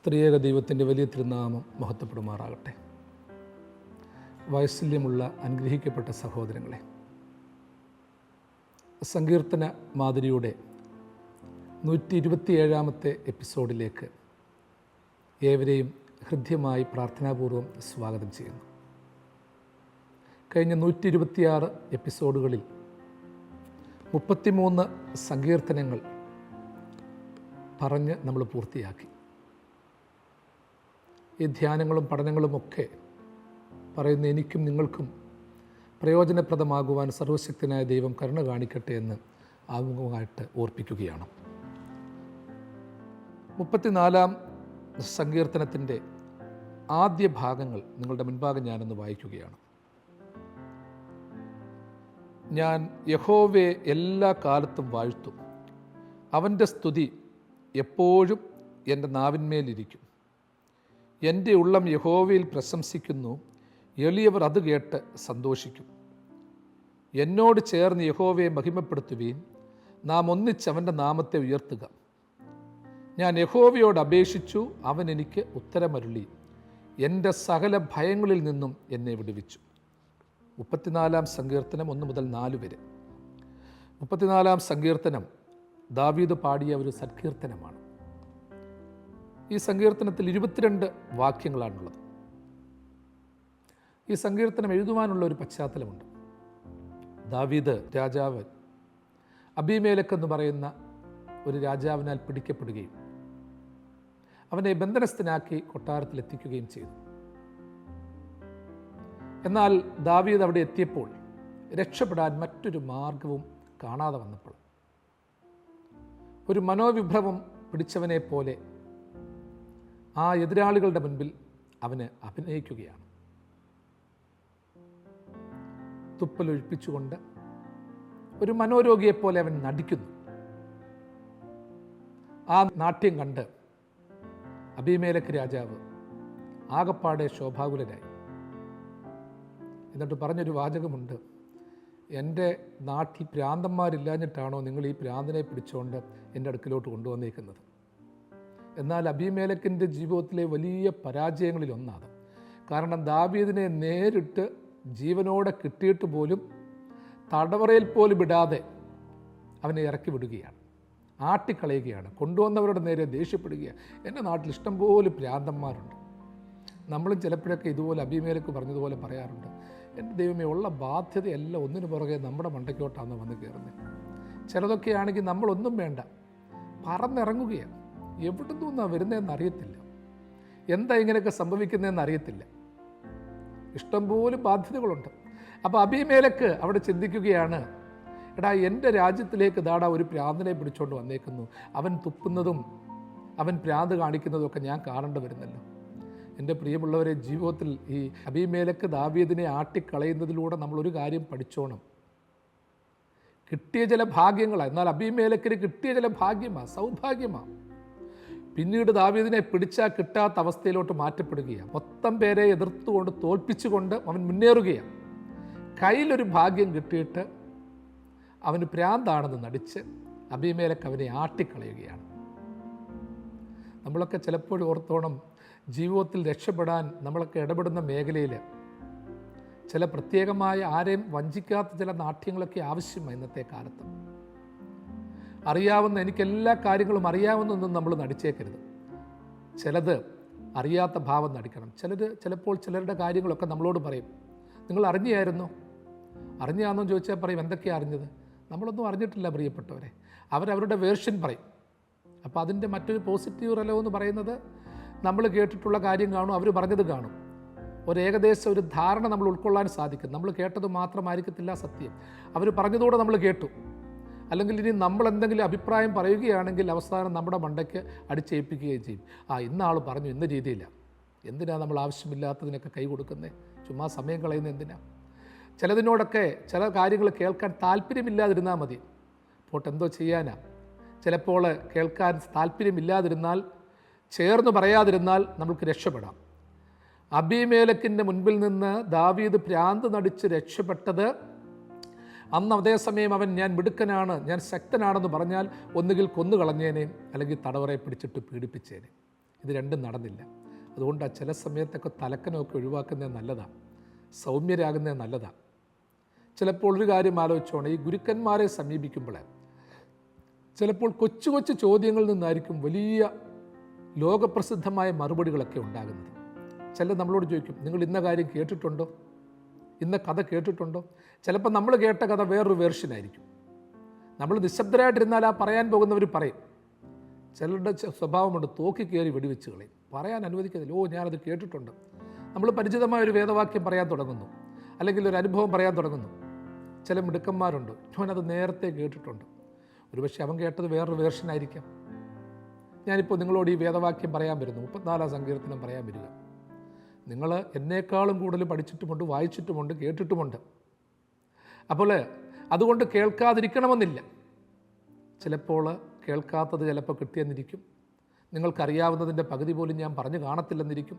ത്രിയേക ദൈവത്തിൻ്റെ വലിയ തിരുനാമം മഹത്വപ്പെടുമാറാകട്ടെ. വാത്സല്യമുള്ള അനുഗ്രഹിക്കപ്പെട്ട സഹോദരങ്ങളെ, സങ്കീർത്തന മാതിരിയുടെ 127 എപ്പിസോഡിലേക്ക് ഏവരെയും ഹൃദ്യമായി പ്രാർത്ഥനാപൂർവം സ്വാഗതം ചെയ്യുന്നു. കഴിഞ്ഞ 126 എപ്പിസോഡുകളിൽ 33 സങ്കീർത്തനങ്ങൾ പറഞ്ഞ് നമ്മൾ പൂർത്തിയാക്കി. ഈ ധ്യാനങ്ങളും പഠനങ്ങളുമൊക്കെ പറയുന്ന എനിക്കും നിങ്ങൾക്കും പ്രയോജനപ്രദമാകുവാൻ സർവശക്തനായ ദൈവം കരുണ കാണിക്കട്ടെ എന്ന് ആമുഖമായിട്ട് ഓർപ്പിക്കുകയാണ്. 34 സങ്കീർത്തനത്തിൻ്റെ ആദ്യ ഭാഗങ്ങൾ നിങ്ങളുടെ മുൻപാകെ ഞാനൊന്ന് വായിക്കുകയാണ്. ഞാൻ യഹോവയെ എല്ലാ കാലത്തും വാഴ്ത്തും, അവൻ്റെ സ്തുതി എപ്പോഴും എൻ്റെ നാവിന്മേലിരിക്കും. എൻ്റെ ഉള്ളം യഹോവയിൽ പ്രശംസിക്കുന്നു, എളിയവർ അത് കേട്ട് സന്തോഷിക്കും. എന്നോട് ചേർന്ന് യഹോവയെ മഹിമപ്പെടുത്തുവീൻ, നാം ഒന്നിച്ച് അവൻ്റെ നാമത്തെ ഉയർത്തുക. ഞാൻ യഹോവയോട് അപേക്ഷിച്ചു, അവൻ എനിക്ക് ഉത്തരമരുളി, എൻ്റെ സകല ഭയങ്ങളിൽ നിന്നും എന്നെ വിടുവിച്ചു. 34 സങ്കീർത്തനം 1 മുതൽ 4 വരെ. 34 സങ്കീർത്തനം ദാവീദ് പാടിയ ഒരു സങ്കീർത്തനമാണ്. ഈ സങ്കീർത്തനത്തിൽ 22 വാക്യങ്ങളാണുള്ളത്. ഈ സങ്കീർത്തനം എഴുതുവാനുള്ള ഒരു പശ്ചാത്തലമുണ്ട്. ദാവീദ് രാജാവ് അബീമേലെക്ക് എന്ന് പറയുന്ന ഒരു രാജാവിനാൽ പിടിക്കപ്പെടുകയും അവനെ ബന്ധനസ്ഥനാക്കി കൊട്ടാരത്തിലെത്തിക്കുകയും ചെയ്തു. എന്നാൽ ദാവീദ് അവിടെ എത്തിയപ്പോൾ രക്ഷപ്പെടാൻ മറ്റൊരു മാർഗവും കാണാതെ വന്നപ്പോൾ ഒരു മനോവിഭ്രമം പിടിച്ചവനെ പോലെ ആ എതിരാളികളുടെ മുൻപിൽ അവന് അഭിനയിക്കുകയാണ്. തുപ്പലൊഴിപ്പിച്ചുകൊണ്ട് ഒരു മനോരോഗിയെപ്പോലെ അവൻ നടിക്കുന്നു. ആ നാട്യം കണ്ട് അബീമേലെക്ക് രാജാവ് ആകപ്പാടെ ശോഭാകുലനായി. എന്നിട്ട് പറഞ്ഞൊരു വാചകമുണ്ട്, എൻ്റെ നാട്ടിൽ ഭ്രാന്തന്മാരില്ലാഞ്ഞിട്ടാണോ നിങ്ങൾ ഈ ഭ്രാന്തനെ പിടിച്ചുകൊണ്ട് എൻ്റെ അടുക്കിലോട്ട് കൊണ്ടുവന്നേക്കുന്നത്? എന്നാൽ അബീമേലെക്കിൻ്റെ ജീവിതത്തിലെ വലിയ പരാജയങ്ങളിൽ ഒന്നാണ്. കാരണം ദാവീദിനെ നേരിട്ട് ജീവനോടെ കിട്ടിയിട്ട് പോലും തടവറയിൽ പോലും വിടാതെ അവനെ ഇറക്കി വിടുകയാണ്, ആട്ടിക്കളയുകയാണ്, കൊണ്ടുവന്നവരുടെ നേരെ ദേഷ്യപ്പെടുകയാണ്. എൻ്റെ നാട്ടിൽ ഇഷ്ടംപോലെ ഭ്രാന്തന്മാരുണ്ട്. നമ്മളും ചിലപ്പോഴൊക്കെ ഇതുപോലെ അബീമേലെക്ക് പറഞ്ഞതുപോലെ പറയാറുണ്ട്, എൻ്റെ ദൈവമേ, ഉള്ള ബാധ്യതയല്ല ഒന്നിനു പുറകെ നമ്മുടെ മണ്ടയ്ക്കോട്ടാണ് വന്ന് കയറുന്നത്. ചിലതൊക്കെയാണെങ്കിൽ നമ്മളൊന്നും വേണ്ട, പറന്നിറങ്ങുകയാണ്. എവിടെ നിന്നാണ് വരുന്നതെന്ന് അറിയത്തില്ല, എന്താ ഇങ്ങനെയൊക്കെ സംഭവിക്കുന്നതെന്ന് അറിയത്തില്ല. ഇഷ്ടംപോലും ബാധ്യതകളുണ്ട്. അപ്പോൾ അബീമേലെക്ക് അവിടെ ചിന്തിക്കുകയാണ്, എടാ, എൻ്റെ രാജ്യത്തിലേക്ക് ദാടാ ഒരു ഭ്രാന്തനെ പിടിച്ചുകൊണ്ട് വന്നേക്കുന്നു, അവൻ തുപ്പുന്നതും അവൻ ഭ്രാന്ത് കാണിക്കുന്നതും ഒക്കെ ഞാൻ കാണേണ്ടി വരുന്നല്ലോ. എൻ്റെ പ്രിയമുള്ളവരെ, ജീവിതത്തിൽ ഈ അബീമേലെക്ക് ദാവീദിനെ ആട്ടിക്കളയുന്നതിലൂടെ നമ്മളൊരു കാര്യം പഠിച്ചോണം. കിട്ടിയ ചില ഭാഗ്യങ്ങളാണ്, എന്നാൽ അബീമേലെക്കിന് കിട്ടിയ ചില ഭാഗ്യമാണ്, സൗഭാഗ്യമാണ്. പിന്നീട് ദാവീദിനെ പിടിച്ചാൽ കിട്ടാത്ത അവസ്ഥയിലോട്ട് മാറ്റപ്പെടുകയാണ്. മൊത്തം പേരെ എതിർത്തുകൊണ്ട് തോൽപ്പിച്ചുകൊണ്ട് അവൻ മുന്നേറുകയാണ്. കയ്യിലൊരു ഭാഗ്യം കിട്ടിയിട്ട് അവന് ഭ്രാന്താണെന്ന് നടിച്ച് അബീമേലെക്ക് അവനെ ആട്ടിക്കളയുകയാണ്. നമ്മളൊക്കെ ചിലപ്പോഴും ഓർത്തോണം, ജീവിതത്തിൽ രക്ഷപ്പെടാൻ നമ്മളൊക്കെ ഇടപെടുന്ന മേഖലയിൽ ചില പ്രത്യേകമായ ആരെയും വഞ്ചിക്കാത്ത ചില നാട്യങ്ങളൊക്കെ ആവശ്യമാണ് ഇന്നത്തെ കാലത്ത്. അറിയാവുന്ന, എനിക്കെല്ലാ കാര്യങ്ങളും അറിയാവുന്നൊന്നും നമ്മൾ നടിച്ചേക്കരുത്. ചിലത് അറിയാത്ത ഭാവം നടിക്കണം. ചിലപ്പോൾ ചിലരുടെ കാര്യങ്ങളൊക്കെ നമ്മളോട് പറയും, നിങ്ങൾ അറിഞ്ഞായിരുന്നോ? അറിഞ്ഞാണെന്ന് ചോദിച്ചാൽ പറയും, എന്തൊക്കെയാണ് അറിഞ്ഞത്? നമ്മളൊന്നും അറിഞ്ഞിട്ടില്ല പ്രിയപ്പെട്ടവരെ. അവരവരുടെ വേർഷൻ പറയും. അപ്പോൾ അതിൻ്റെ മറ്റൊരു പോസിറ്റീവ് റെലോ എന്ന് പറയുന്നത്, നമ്മൾ കേട്ടിട്ടുള്ള കാര്യം കാണും, അവർ പറഞ്ഞത് കാണും. ഏകദേശം ഒരു ധാരണ നമ്മൾ ഉൾക്കൊള്ളാൻ സാധിക്കും. നമ്മൾ കേട്ടത് മാത്രമായിരിക്കത്തില്ല സത്യം, അവർ പറഞ്ഞതുകൂടെ നമ്മൾ കേട്ടു. അല്ലെങ്കിൽ ഇനി നമ്മൾ എന്തെങ്കിലും അഭിപ്രായം പറയുകയാണെങ്കിൽ അവസാനം നമ്മുടെ മണ്ടയ്ക്ക് അടിച്ചേൽപ്പിക്കുകയും ചെയ്യും. ഇന്ന ആൾ പറഞ്ഞു, ഇന്ന രീതിയിലാണ്. എന്തിനാണ് നമ്മൾ ആവശ്യമില്ലാത്തതിനൊക്കെ കൈ കൊടുക്കുന്നത്? ചുമ്മാ സമയം കളയുന്നത് എന്തിനാണ്? ചിലതിനോടൊക്കെ ചില കാര്യങ്ങൾ കേൾക്കാൻ താല്പര്യമില്ലാതിരുന്നാൽ മതി. പോട്ടെ, എന്തോ ചെയ്യാനാ. ചിലപ്പോൾ കേൾക്കാൻ താല്പര്യമില്ലാതിരുന്നാൽ, ചേർന്ന് പറയാതിരുന്നാൽ നമുക്ക് രക്ഷപ്പെടാം. അബീമേലെക്കിൻ്റെ മുൻപിൽ നിന്ന് ദാവീദ് ഭ്രാന്ത് നടിച്ച് രക്ഷപ്പെട്ടത് അന്ന് അതേസമയം അവൻ ഞാൻ മിടുക്കനാണ്, ഞാൻ ശക്തനാണെന്ന് പറഞ്ഞാൽ ഒന്നുകിൽ കൊന്നുകളഞ്ഞേനെ, അല്ലെങ്കിൽ തടവറയെ പിടിച്ചിട്ട് പീഡിപ്പിച്ചേനെ. ഇത് രണ്ടും നടന്നില്ല. അതുകൊണ്ട് ചില സമയത്തൊക്കെ തലക്കനമൊക്കെ ഒഴിവാക്കുന്നത് നല്ലതാണ്, സൗമ്യരാകുന്നത് നല്ലതാണ്. ചിലപ്പോൾ ഒരു കാര്യം ആലോചിച്ചോണം, ഈ ഗുരുക്കന്മാരെ സമീപിക്കുമ്പോൾ ചിലപ്പോൾ കൊച്ചു കൊച്ചു ചോദ്യങ്ങളിൽ നിന്നായിരിക്കും വലിയ ലോകപ്രസിദ്ധമായ മറുപടികളൊക്കെ ഉണ്ടാകുന്നത്. ചിലർ നമ്മളോട് ചോദിക്കും, നിങ്ങൾ ഇന്ന കാര്യം കേട്ടിട്ടുണ്ടോ, ഇന്ന കഥ കേട്ടിട്ടുണ്ടോ? ചിലപ്പോൾ നമ്മൾ കേട്ട കഥ വേറൊരു വേർഷനായിരിക്കും. നമ്മൾ നിശബ്ദരായിട്ടിരുന്നാൽ ആ പറയാൻ പോകുന്നവർ പറയും. ചിലരുടെ സ്വഭാവമുണ്ട്, തോക്കി കയറി വെടിവെച്ച് കളയും, പറയാൻ അനുവദിക്കുന്നില്ല. ഓ, ഞാനത് കേട്ടിട്ടുണ്ട്. നമ്മൾ പരിചിതമായ ഒരു വേദവാക്യം പറയാൻ തുടങ്ങുന്നു, അല്ലെങ്കിൽ ഒരു അനുഭവം പറയാൻ തുടങ്ങുന്നു. ചില മിടുക്കന്മാരുണ്ട്, ഞാനത് നേരത്തെ കേട്ടിട്ടുണ്ട്. ഒരുപക്ഷെ അവൻ കേട്ടത് വേറൊരു വേർഷനായിരിക്കാം. ഞാനിപ്പോൾ നിങ്ങളോട് ഈ വേദവാക്യം പറയാൻ വരുന്നു, 34 സങ്കീർത്തനം പറയാൻ വരിക. നിങ്ങൾ എന്നേക്കാളും കൂടുതൽ പഠിച്ചിട്ടുമുണ്ട്, വായിച്ചിട്ടുമുണ്ട്, കേട്ടിട്ടുമുണ്ട്. അപ്പോൾ അതുകൊണ്ട് കേൾക്കാതിരിക്കണമെന്നില്ല. ചിലപ്പോൾ കേൾക്കാത്തത് ചിലപ്പോൾ കിട്ടിയെന്നിരിക്കും, നിങ്ങൾക്കറിയാവുന്നതിൻ്റെ പകുതി പോലും ഞാൻ പറഞ്ഞു കാണത്തില്ലെന്നിരിക്കും.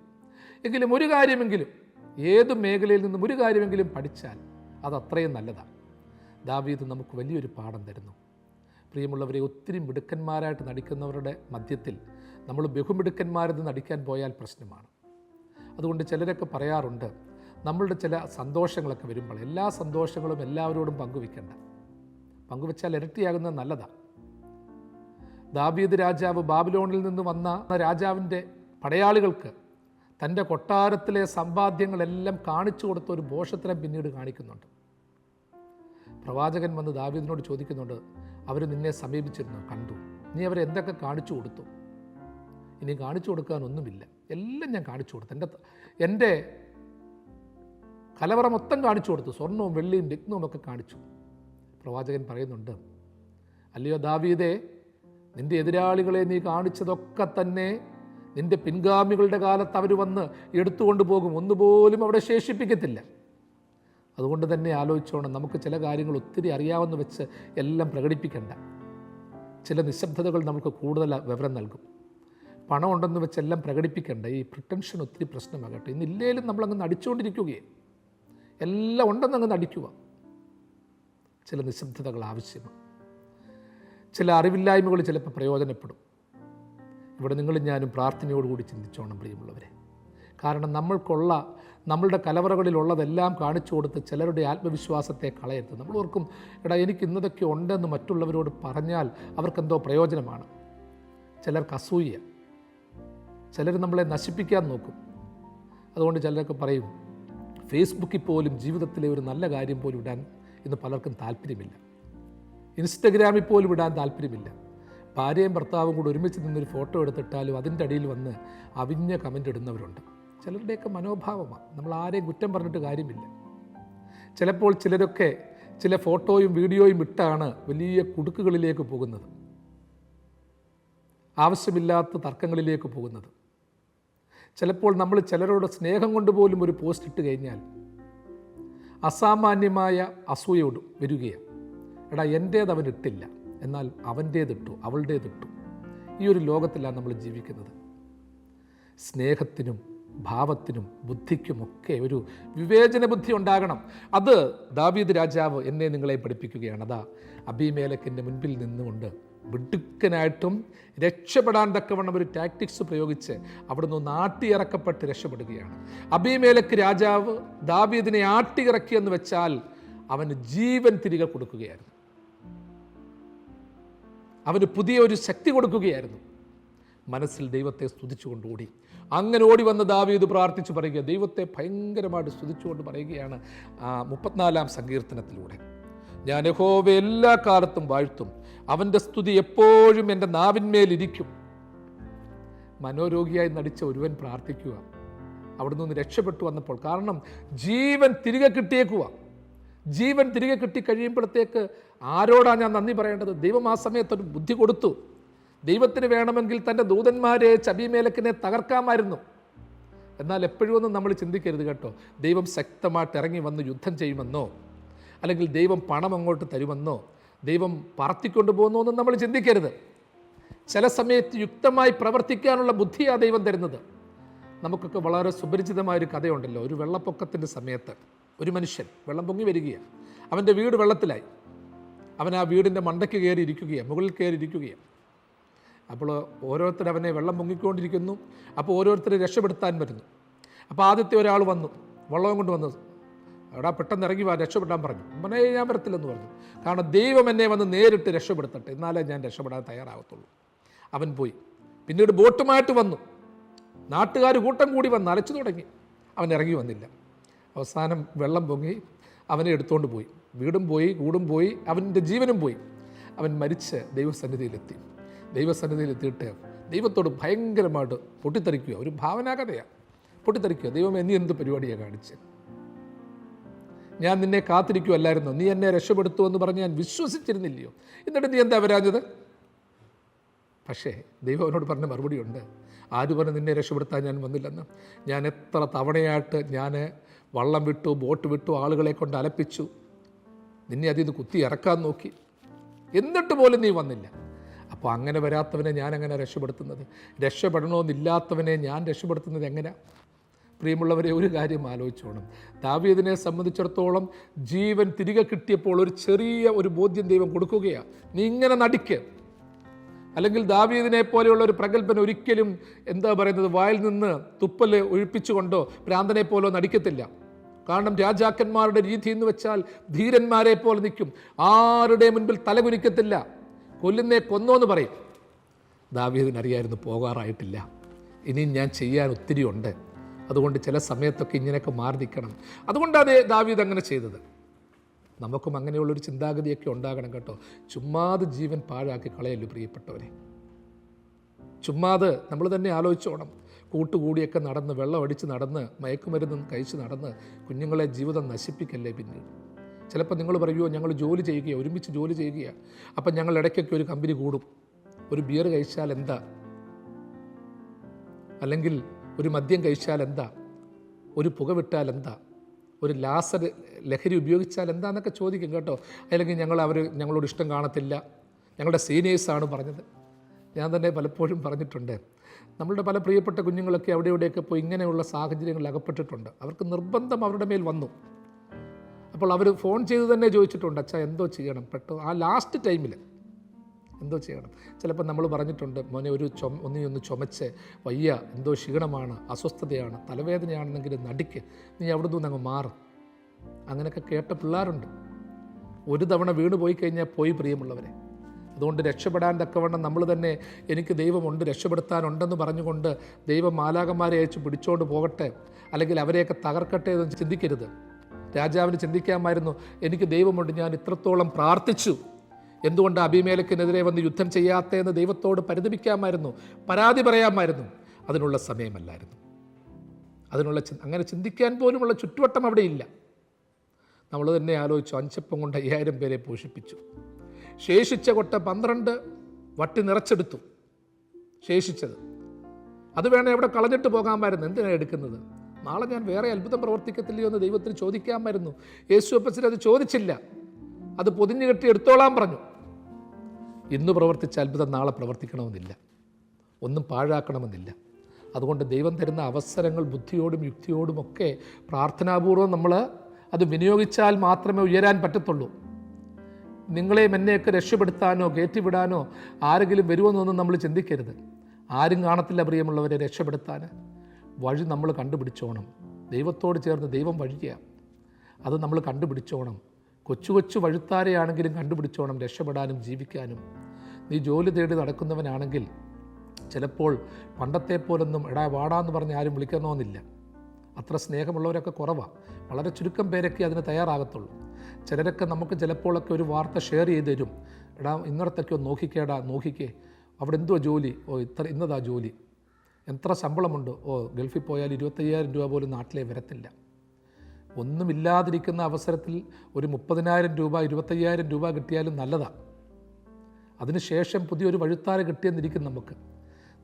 എങ്കിലും ഒരു കാര്യമെങ്കിലും, ഏത് മേഖലയിൽ നിന്നും ഒരു കാര്യമെങ്കിലും പഠിച്ചാൽ അത് അത്രയും നല്ലതാണ്. ദാവീദ് നമുക്ക് വലിയൊരു പാഠം തരുന്നു. പ്രിയമുള്ളവരെ, ഒത്തിരി മിടുക്കന്മാരായിട്ട് നടിക്കുന്നവരുടെ മധ്യത്തിൽ നമ്മൾ ബഹുമിടുക്കന്മാരെന്ന് നടിക്കാൻ പോയാൽ പ്രശ്നമാണ്. അതുകൊണ്ട് ചിലരൊക്കെ പറയാറുണ്ട്, നമ്മളുടെ ചില സന്തോഷങ്ങളൊക്കെ വരുമ്പോൾ എല്ലാ സന്തോഷങ്ങളും എല്ലാവരോടും പങ്കുവെക്കേണ്ട, പങ്കുവെച്ചാൽ ഇരട്ടിയാകുന്നത് നല്ലതാണ്. ദാവീദ് രാജാവ് ബാബിലോണിൽ നിന്ന് വന്ന രാജാവിൻ്റെ പടയാളികൾക്ക് തൻ്റെ കൊട്ടാരത്തിലെ സമ്പാദ്യങ്ങളെല്ലാം കാണിച്ചു കൊടുത്ത ഒരു ഭോഷത്തരം പിന്നീട് കാണിക്കുന്നുണ്ട്. പ്രവാചകൻ വന്ന് ദാവീദിനോട് ചോദിക്കുന്നുണ്ട്, അവർ നിന്നെ സമീപിച്ചിരുന്നു, കണ്ടു, നീ അവരെ എന്തൊക്കെ കാണിച്ചു കൊടുത്തു? ഇനി കാണിച്ചു കൊടുക്കാനൊന്നുമില്ല, എല്ലാം ഞാൻ കാണിച്ചു കൊടുത്തു, എൻ്റെ കലവറ മൊത്തം കാണിച്ചു കൊടുത്തു, സ്വർണവും വെള്ളിയും രത്നവും ഒക്കെ കാണിച്ചു. പ്രവാചകൻ പറയുന്നുണ്ട്, അല്ലയോ ദാവീദേ, നിൻ്റെ എതിരാളികളെ നീ കാണിച്ചതൊക്കെ തന്നെ നിൻ്റെ പിൻഗാമികളുടെ കാലത്ത് അവർ വന്ന് എടുത്തുകൊണ്ട് പോകും, ഒന്നുപോലും അവിടെ ശേഷിപ്പിക്കത്തില്ല. അതുകൊണ്ട് തന്നെ ആലോചിച്ചോണം, നമുക്ക് ചില കാര്യങ്ങൾ ഒത്തിരി അറിയാവുന്ന വെച്ച് എല്ലാം പ്രകടിപ്പിക്കേണ്ട. ചില നിശബ്ദതകൾ നമുക്ക് കൂടുതൽ വിവരം നൽകും. പണം ഉണ്ടെന്ന് വെച്ച് എല്ലാം പ്രകടിപ്പിക്കേണ്ട. ഈ പ്രിട്ടൻഷൻ ഒത്തിരി പ്രശ്നമാകട്ടെ. ഇന്നില്ലേലും നമ്മളങ്ങ് നടിച്ചുകൊണ്ടിരിക്കുകയും എല്ലാം ഉണ്ടെന്നങ്ങ് നടിക്കുക. ചില നിശബ്ദതകൾ ആവശ്യമാണ്. ചില അറിവില്ലായ്മകൾ ചിലപ്പോൾ പ്രയോജനപ്പെടും. ഇവിടെ നിങ്ങളും ഞാനും പ്രാർത്ഥനയോടുകൂടി ചിന്തിച്ചോണം പ്രിയമുള്ളവരെ. കാരണം നമ്മളുടെ കലവറകളിലുള്ളതെല്ലാം കാണിച്ചു കൊടുത്ത് ചിലരുടെ ആത്മവിശ്വാസത്തെ കളയരുത്. നമ്മൾ ഓർക്കും, എടാ എനിക്ക് ഇന്നതൊക്കെ ഉണ്ടെന്ന് മറ്റുള്ളവരോട് പറഞ്ഞാൽ അവർക്കെന്തോ പ്രയോജനമാണ്. ചിലർക്ക് അസൂയ, ചിലർ നമ്മളെ നശിപ്പിക്കാൻ നോക്കും. അതുകൊണ്ട് ചിലരൊക്കെ പറയും, ഫേസ്ബുക്കിൽ പോലും ജീവിതത്തിലെ ഒരു നല്ല കാര്യം പോലും ഇടാൻ ഇന്ന് പലർക്കും താല്പര്യമില്ല, ഇൻസ്റ്റഗ്രാമിൽ പോലും ഇടാൻ താല്പര്യമില്ല. ഭാര്യയും ഭർത്താവും കൂടെ ഒരുമിച്ച് നിന്നൊരു ഫോട്ടോ എടുത്തിട്ടാലും അതിൻ്റെ അടിയിൽ വന്ന് അവിഞ്ഞ കമൻ്റ് ഇടുന്നവരുണ്ട്. ചിലരുടെയൊക്കെ മനോഭാവമാണ്, നമ്മൾ ആരെയും കുറ്റം പറഞ്ഞിട്ട് കാര്യമില്ല. ചിലപ്പോൾ ചിലരൊക്കെ ചില ഫോട്ടോയും വീഡിയോയും ഇട്ടാണ് വലിയ കുടുക്കുകളിലേക്ക് പോകുന്നത്, ആവശ്യമില്ലാത്ത തർക്കങ്ങളിലേക്ക് പോകുന്നത്. ചിലപ്പോൾ നമ്മൾ ചിലരോട് സ്നേഹം കൊണ്ട് പോലും ഒരു പോസ്റ്റ് ഇട്ട് കഴിഞ്ഞാൽ അസാമാന്യമായ അസൂയോട് വരികയാണ്. എടാ എൻ്റേത് അവൻ ഇട്ടില്ല, എന്നാൽ അവൻ്റേതിട്ടു, അവളുടേതിട്ടു. ഈ ഒരു ലോകത്തിലാണ് നമ്മൾ ജീവിക്കുന്നത്. സ്നേഹത്തിനും ഭാവത്തിനും ബുദ്ധിക്കുമൊക്കെ ഒരു വിവേചന ബുദ്ധി ഉണ്ടാകണം. അത് ദാവീദ് രാജാവ് എന്നെ നിങ്ങളെ പഠിപ്പിക്കുകയാണ്. അതാ അബീമേലെക്കിൻ്റെ മുൻപിൽ നിന്നുകൊണ്ട് മിടുക്കനായിട്ടും രക്ഷപ്പെടാൻ തക്കവണ്ണം ഒരു ടാക്ടിക്സ് പ്രയോഗിച്ച് അവിടുന്ന് ആട്ടിയിറക്കപ്പെട്ട് രക്ഷപ്പെടുകയാണ്. അബീമേലെക്ക് രാജാവ് ദാവീദിനെ ആട്ടിയിറക്കിയെന്ന് വെച്ചാൽ അവന് ജീവൻ തിരികെ കൊടുക്കുകയായിരുന്നു, അവന് പുതിയ ഒരു ശക്തി കൊടുക്കുകയായിരുന്നു. മനസ്സിൽ ദൈവത്തെ സ്തുതിച്ചുകൊണ്ട് ഓടി. അങ്ങനെ ഓടി വന്ന ദാവീദ് പ്രാർത്ഥിച്ചു പറയുക, ദൈവത്തെ ഭയങ്കരമായിട്ട് സ്തുതിച്ചുകൊണ്ട് പറയുകയാണ് 34 സങ്കീർത്തനത്തിലൂടെ, ഞാൻ യഹോവയെ എല്ലാ കാലത്തും വാഴ്ത്തും, അവൻ്റെ സ്തുതി എപ്പോഴും എൻ്റെ നാവിന്മേലിരിക്കും. മനോരോഗിയായി നടിച്ച ഒരുവൻ പ്രാർത്ഥിക്കുക, അവിടെ നിന്ന് രക്ഷപ്പെട്ടു വന്നപ്പോൾ. കാരണം ജീവൻ തിരികെ കിട്ടിയേക്കുക. ജീവൻ തിരികെ കിട്ടിക്കഴിയുമ്പോഴത്തേക്ക് ആരോടാണ് ഞാൻ നന്ദി പറയേണ്ടത്? ദൈവം ആ സമയത്തൊരു ബുദ്ധി കൊടുത്തു. ദൈവത്തിന് വേണമെങ്കിൽ തൻ്റെ ദൂതന്മാരെ അബീമേലെക്കിനെ തകർക്കാമായിരുന്നു. എന്നാൽ എപ്പോഴും ഒന്നും നമ്മൾ ചിന്തിക്കരുത് കേട്ടോ, ദൈവം ശക്തമായിട്ട് ഇറങ്ങി വന്ന് യുദ്ധം ചെയ്യുമെന്നോ, അല്ലെങ്കിൽ ദൈവം പണം അങ്ങോട്ട് തരുമെന്നോ, ദൈവം പറത്തിക്കൊണ്ടു പോകുന്നോ എന്നും നമ്മൾ ചിന്തിക്കരുത്. ചില സമയത്ത് യുക്തമായി പ്രവർത്തിക്കാനുള്ള ബുദ്ധിയാണ് ദൈവം തരുന്നത്. നമുക്കൊക്കെ വളരെ സുപരിചിതമായൊരു കഥയുണ്ടല്ലോ. ഒരു വെള്ളപ്പൊക്കത്തിൻ്റെ സമയത്ത് ഒരു മനുഷ്യൻ, വെള്ളം പൊങ്ങി വരികയാണ്, അവൻ്റെ വീട് വെള്ളത്തിലായി. അവൻ ആ വീടിൻ്റെ മണ്ടയ്ക്ക് കയറി ഇരിക്കുകയാണ്, മുകളിൽ കയറി ഇരിക്കുകയാണ്. അപ്പോൾ ഓരോരുത്തർ അവനെ വെള്ളം പൊങ്ങിക്കൊണ്ടിരിക്കുന്നു. അപ്പോൾ ഓരോരുത്തർ രക്ഷപ്പെടുത്താൻ വരുന്നു. അപ്പോൾ ആദ്യത്തെ ഒരാൾ വന്നു, വള്ളവും കൊണ്ട് വന്നു. എടാ പെട്ടെന്ന് ഇറങ്ങി വാ, രക്ഷപ്പെടാൻ പറഞ്ഞു. അവനെ ഞാൻ വരത്തില്ലെന്ന് പറഞ്ഞു. കാരണം ദൈവം എന്നെ വന്ന് നേരിട്ട് രക്ഷപ്പെടുത്തട്ടെ, എന്നാലേ ഞാൻ രക്ഷപ്പെടാൻ തയ്യാറാകത്തുള്ളൂ. അവൻ പോയി. പിന്നീട് ബോട്ടുമായിട്ട് വന്നു. നാട്ടുകാർ കൂട്ടം കൂടി വന്ന് അലച്ചു തുടങ്ങി. അവൻ ഇറങ്ങി വന്നില്ല. അവസാനം വെള്ളം പൊങ്ങി അവനെ എടുത്തുകൊണ്ട് പോയി. വീടും പോയി, കൂടും പോയി, അവൻ്റെ ജീവനും പോയി. അവൻ മരിച്ച് ദൈവസന്നിധിയിലെത്തി. ദൈവസന്നിധിയിലെത്തിയിട്ട് ദൈവത്തോട് ഭയങ്കരമായിട്ട് പൊട്ടിത്തെറിക്കുക. ഒരു ഭാവനാകഥയാണ്. പൊട്ടിത്തെറിക്കുക. ദൈവമേ, നീ എന്ത് പരിപാടിയാണ് കാണിച്ച്? ഞാൻ നിന്നെ കാത്തിരിക്കുമല്ലായിരുന്നു, നീ എന്നെ രക്ഷപ്പെടുത്തുമെന്ന് പറഞ്ഞ് ഞാൻ വിശ്വസിച്ചിരുന്നില്ലയോ? എന്നിട്ട് നീ എന്താ വരാഞ്ഞത്? പക്ഷേ ദൈവം അവനോട് പറഞ്ഞ മറുപടിയുണ്ട്. ആര് പറഞ്ഞ് നിന്നെ രക്ഷപ്പെടുത്താൻ ഞാൻ വന്നില്ലെന്ന്? ഞാൻ എത്ര തവണയായിട്ട് ഞാൻ വള്ളം വിട്ടു, ബോട്ട് വിട്ടു, ആളുകളെ കൊണ്ട് അലപ്പിച്ചു, നിന്നെ അതിൽ നിന്ന് കുത്തി ഇറക്കാൻ നോക്കി, എന്നിട്ട് പോലും നീ വന്നില്ല. അപ്പോൾ അങ്ങനെ വരാത്തവനെ ഞാൻ എങ്ങനെ രക്ഷപ്പെടുത്തുന്നത്? രക്ഷപ്പെടണമെന്നില്ലാത്തവനെ ഞാൻ രക്ഷപ്പെടുത്തുന്നത് എങ്ങനെയാണ്? പ്രിയമുള്ളവരെ, ഒരു കാര്യം ആലോചിച്ചോണം. ദാവീദിനെ സംബന്ധിച്ചിടത്തോളം ജീവൻ തിരികെ കിട്ടിയപ്പോൾ ഒരു ബോധ്യം ദൈവം കൊടുക്കുകയാണ്. നീ ഇങ്ങനെ നടിക്ക്. അല്ലെങ്കിൽ ദാവീദിനെ പോലെയുള്ള ഒരു പ്രഗത്ഭൻ ഒരിക്കലും വായിൽ നിന്ന് തുപ്പൽ ഒഴിപ്പിച്ചുകൊണ്ടോ ഭ്രാന്തനെ പോലോ നടിക്കത്തില്ല. കാരണം രാജാക്കന്മാരുടെ രീതി എന്ന് വെച്ചാൽ ധീരന്മാരെ പോലെ നിൽക്കും. ആരുടെ മുൻപിൽ തലകുനിക്കത്തില്ല. കൊല്ലുന്നേ കൊന്നോന്ന് പറയും. ദാവീദിനറിയായിരുന്നു പോകാറായിട്ടില്ല, ഇനിയും ഞാൻ ചെയ്യാൻ ഒത്തിരി ഉണ്ട്. അതുകൊണ്ട് ചില സമയത്തൊക്കെ ഇങ്ങനെയൊക്കെ മാറി നിൽക്കണം. അതുകൊണ്ടാണ് ദാവീദ് അങ്ങനെ ചെയ്തത്. നമുക്കും അങ്ങനെയുള്ളൊരു ചിന്താഗതിയൊക്കെ ഉണ്ടാകണം കേട്ടോ. ചുമ്മാതെ ജീവൻ പാഴാക്കി കളയല്ലോ പ്രിയപ്പെട്ടവരെ. ചുമ്മാതെ നമ്മൾ തന്നെ ആലോചിച്ചോണം. കൂട്ടുകൂടിയൊക്കെ നടന്ന്, വെള്ളം അടിച്ച് നടന്ന്, മയക്കുമരുന്നും കഴിച്ച് നടന്ന് കുഞ്ഞുങ്ങളെ ജീവിതം നശിപ്പിക്കല്ലേ. പിന്നീട് ചിലപ്പോൾ നിങ്ങൾ പറയുമോ, ഞങ്ങൾ ജോലി ചെയ്യുകയാണ്, ഒരുമിച്ച് ജോലി ചെയ്യുകയാണ്, അപ്പം ഞങ്ങൾ ഇടയ്ക്കൊക്കെ ഒരു കമ്പനി കൂടും, ഒരു ബിയർ കഴിച്ചാൽ എന്താ, അല്ലെങ്കിൽ ഒരു മദ്യം കഴിച്ചാൽ എന്താ, ഒരു പുക വിട്ടാൽ എന്താ, ഒരു ലഹരി ഉപയോഗിച്ചാൽ എന്താന്നൊക്കെ ചോദിക്കും കേട്ടോ. അല്ലെങ്കിൽ ഞങ്ങളോട് ഇഷ്ടം കാണത്തില്ല, ഞങ്ങളുടെ സീനിയേഴ്സാണ് പറഞ്ഞത്. ഞാൻ തന്നെ പലപ്പോഴും പറഞ്ഞിട്ടുണ്ട്, നമ്മളുടെ പല പ്രിയപ്പെട്ട കുഞ്ഞുങ്ങളൊക്കെ അവിടെ ഇവിടെയൊക്കെ പോയി ഇങ്ങനെയുള്ള സാഹചര്യങ്ങളിൽ അകപ്പെട്ടിട്ടുണ്ട്. അവർക്ക് നിർബന്ധം അവരുടെ മേൽ വന്നു. അപ്പോൾ അവർ ഫോൺ ചെയ്ത് തന്നെ ചോദിച്ചിട്ടുണ്ട്, അച്ഛാ എന്തോ ചെയ്യണം, പെട്ടെന്ന് ആ ലാസ്റ്റ് ടൈമിൽ എന്തോ ചെയ്യണം. ചിലപ്പോൾ നമ്മൾ പറഞ്ഞിട്ടുണ്ട്, മോനെ ഒന്ന് ചുമച്ച് വയ്യ, എന്തോ ക്ഷീണമാണ്, അസ്വസ്ഥതയാണ്, തലവേദനയാണെന്നെങ്കിലും നടിക്ക്, നീ അവിടെ നിന്ന് അങ്ങ് മാറും. അങ്ങനെയൊക്കെ കേട്ട പിള്ളേരുണ്ട്. ഒരു തവണ വീണ് പോയി കഴിഞ്ഞാൽ പോയി പ്രിയമുള്ളവരെ. അതുകൊണ്ട് രക്ഷപ്പെടാൻ തക്കവണ്ണം നമ്മൾ തന്നെ എനിക്ക് ദൈവമുണ്ട്, രക്ഷപ്പെടുത്താനുണ്ടെന്ന് പറഞ്ഞുകൊണ്ട് ദൈവം മാലാഖമാരെ അയച്ച് പിടിച്ചോണ്ട് പോകട്ടെ, അല്ലെങ്കിൽ അവരെയൊക്കെ തകർക്കട്ടെ എന്ന് ചിന്തിക്കരുത്. രാജാവിന് ചിന്തിക്കാമായിരുന്നു, എനിക്ക് ദൈവമുണ്ട്, ഞാൻ ഇത്രത്തോളം പ്രാർത്ഥിച്ചു, എന്തുകൊണ്ട് അബീമേലെക്കിനെതിരെ വന്ന് യുദ്ധം ചെയ്യാത്തതെന്ന് ദൈവത്തോട് പരിതപിക്കാമായിരുന്നു, പരാതി പറയാമായിരുന്നു. അതിനുള്ള സമയമല്ലായിരുന്നു. അങ്ങനെ ചിന്തിക്കാൻ പോലുമുള്ള ചുറ്റുവട്ടം അവിടെ ഇല്ല. നമ്മൾ തന്നെ ആലോചിച്ചു. 5 അപ്പം കൊണ്ട് 5000 പേരെ പോഷിപ്പിച്ചു. ശേഷിച്ച കൊട്ട 12 വട്ടി നിറച്ചെടുത്തു. ശേഷിച്ചത് അത് വേണേൽ എവിടെ കളഞ്ഞിട്ട് പോകാമായിരുന്നു. എന്തിനാണ് എടുക്കുന്നത്? നാളെ ഞാൻ വേറെ അത്ഭുതം പ്രവർത്തിക്കത്തില്ലയോ എന്ന് ദൈവത്തിന് ചോദിക്കാമായിരുന്നു. യേശു അപ്പച്ചൻ അത് ചോദിച്ചില്ല. അത് പൊതിഞ്ഞു കെട്ടി എടുത്തോളാൻ പറഞ്ഞു. ഇന്ന് പ്രവർത്തിച്ച അത്ഭുതം നാളെ പ്രവർത്തിക്കണമെന്നില്ല, ഒന്നും പാഴാക്കണമെന്നില്ല. അതുകൊണ്ട് ദൈവം തരുന്ന അവസരങ്ങൾ ബുദ്ധിയോടും യുക്തിയോടുമൊക്കെ പ്രാർത്ഥനാപൂർവ്വം നമ്മൾ അത് വിനിയോഗിച്ചാൽ മാത്രമേ ഉയരാൻ പറ്റത്തുള്ളൂ. നിങ്ങളെയും എന്നെയൊക്കെ രക്ഷപ്പെടുത്താനോ കയറ്റിവിടാനോ ആരെങ്കിലും വരുമെന്നൊന്നും നമ്മൾ ചിന്തിക്കരുത്. ആരും കാണത്തില്ല പ്രിയമുള്ളവരെ രക്ഷപ്പെടുത്താൻ. വഴി നമ്മൾ കണ്ടുപിടിച്ചോണം. ദൈവത്തോട് ചേർന്ന് ദൈവം വഴിയാണ്, അത് നമ്മൾ കണ്ടുപിടിച്ചോണം. കൊച്ചു കൊച്ചു വഴുത്താരെയാണെങ്കിലും കണ്ടുപിടിച്ചോണം രക്ഷപ്പെടാനും ജീവിക്കാനും. നീ ജോലി തേടി നടക്കുന്നവനാണെങ്കിൽ ചിലപ്പോൾ പണ്ടത്തെ പോലൊന്നും എടാ വാടാന്ന് പറഞ്ഞ് ആരും വിളിക്കണമെന്നില്ല. അത്ര സ്നേഹമുള്ളവരൊക്കെ കുറവാണ്. വളരെ ചുരുക്കം പേരൊക്കെ അതിന് തയ്യാറാകത്തുള്ളൂ. ചിലരൊക്കെ നമുക്ക് ചിലപ്പോഴൊക്കെ ഒരു വാർത്ത ഷെയർ ചെയ്ത് തരും. എടാ ഇന്നടത്തൊക്കെ ഒന്ന് നോക്കിക്കേടാ, നോക്കിക്കേ, അവിടെ എന്തോ ജോലി, ഇന്നതാ ജോലി, എത്ര ശമ്പളമുണ്ട്, ഗൾഫിൽ പോയാൽ 25,000 രൂപ പോലും നാട്ടിലേ വരത്തില്ല. ഒന്നുമില്ലാതിരിക്കുന്ന അവസരത്തിൽ ഒരു 30,000 രൂപ 25,000 രൂപ കിട്ടിയാലും നല്ലതാണ്. അതിനുശേഷം പുതിയൊരു വഴുത്താര കിട്ടിയെന്നിരിക്കും നമുക്ക്.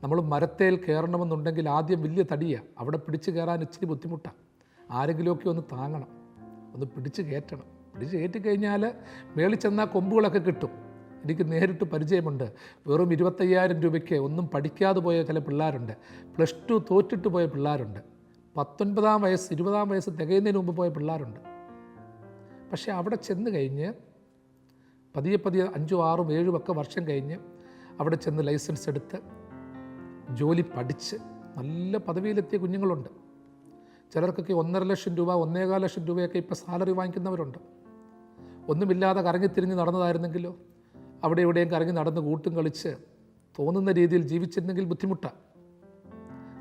നമ്മൾ മരത്തേൽ കയറണമെന്നുണ്ടെങ്കിൽ ആദ്യം വലിയ തടിയാണ്, അവിടെ പിടിച്ച് കയറാൻ ഇച്ചിരി ബുദ്ധിമുട്ടാണ്. ആരെങ്കിലുമൊക്കെ ഒന്ന് താങ്ങണം, ഒന്ന് പിടിച്ച് കയറ്റണം. പിടിച്ച് കയറ്റിക്കഴിഞ്ഞാൽ മേളിൽ ചെന്നാൽ കൊമ്പുകളൊക്കെ കിട്ടും. എനിക്ക് നേരിട്ട് പരിചയമുണ്ട്. വെറും 25,000 രൂപയ്ക്ക് ഒന്നും പഠിക്കാതെ പോയ ചില പിള്ളേരുണ്ട്, +2 തോറ്റിട്ട് പോയ പിള്ളേരുണ്ട്, 19-ാം വയസ്സ് 20-ാം വയസ്സ് തികയുന്നതിന് മുമ്പ് പോയ പിള്ളേരുണ്ട്. പക്ഷേ അവിടെ ചെന്ന് കഴിഞ്ഞ് പതിയെ 5, 6, 7 ഒക്കെ വർഷം കഴിഞ്ഞ് അവിടെ ചെന്ന് ലൈസൻസ് എടുത്ത് ജോലി പഠിച്ച് നല്ല പദവിയിലെത്തിയ കുഞ്ഞുങ്ങളുണ്ട്. ചിലർക്കൊക്കെ 1.5 ലക്ഷം രൂപ 1.25 ലക്ഷം രൂപയൊക്കെ ഇപ്പോൾ സാലറി വാങ്ങിക്കുന്നവരുണ്ട്. ഒന്നുമില്ലാതെ കറങ്ങിത്തിരിഞ്ഞ് നടന്നതായിരുന്നെങ്കിലോ അവിടെ ഇവിടെയും കറങ്ങി നടന്ന് കൂട്ടും കളിച്ച് തോന്നുന്ന രീതിയിൽ ജീവിച്ചിരുന്നെങ്കിൽ ബുദ്ധിമുട്ടാണ്.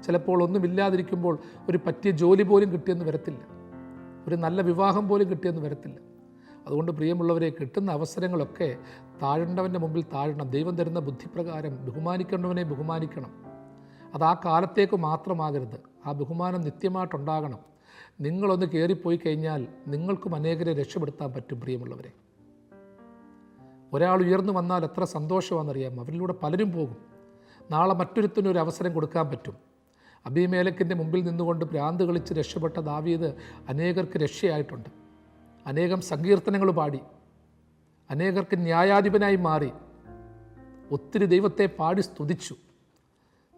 ചിലപ്പോൾ ഒന്നുമില്ലാതിരിക്കുമ്പോൾ ഒരു പറ്റിയ ജോലി പോലും കിട്ടിയെന്ന് വരത്തില്ല, ഒരു നല്ല വിവാഹം പോലും കിട്ടിയെന്ന് വരത്തില്ല. അതുകൊണ്ട് പ്രിയമുള്ളവരെ, കിട്ടുന്ന അവസരങ്ങളൊക്കെ താഴേണ്ടവൻ്റെ മുമ്പിൽ താഴണം. ദൈവം തരുന്ന ബുദ്ധിപ്രകാരം ബഹുമാനിക്കേണ്ടവനെ ബഹുമാനിക്കണം. അത് ആ കാലത്തേക്ക് മാത്രമാകരുത്, ആ ബഹുമാനം നിത്യമായിട്ടുണ്ടാകണം. നിങ്ങളൊന്ന് കയറിപ്പോയി കഴിഞ്ഞാൽ നിങ്ങൾക്കും അനേകരെ രക്ഷപ്പെടുത്താൻ പറ്റും. പ്രിയമുള്ളവരെ, ഒരാൾ ഉയർന്നു വന്നാൽ എത്ര സന്തോഷമാണെന്നറിയാം. അവരിലൂടെ പലരും പോകും. നാളെ മറ്റൊരുത്തിനും ഒരു അവസരം കൊടുക്കാൻ പറ്റും. അബീമേലെക്കിൻ്റെ മുമ്പിൽ നിന്നുകൊണ്ട് ഭ്രാന്ത് കളിച്ച് രക്ഷപ്പെട്ട ദാവീദ് അനേകർക്ക് രക്ഷയായിട്ടുണ്ട്. അനേകം സങ്കീർത്തനങ്ങൾ പാടി അനേകർക്ക് ന്യായാധിപനായി മാറി ഒത്തിരി ദൈവത്തെ പാടി സ്തുതിച്ചു.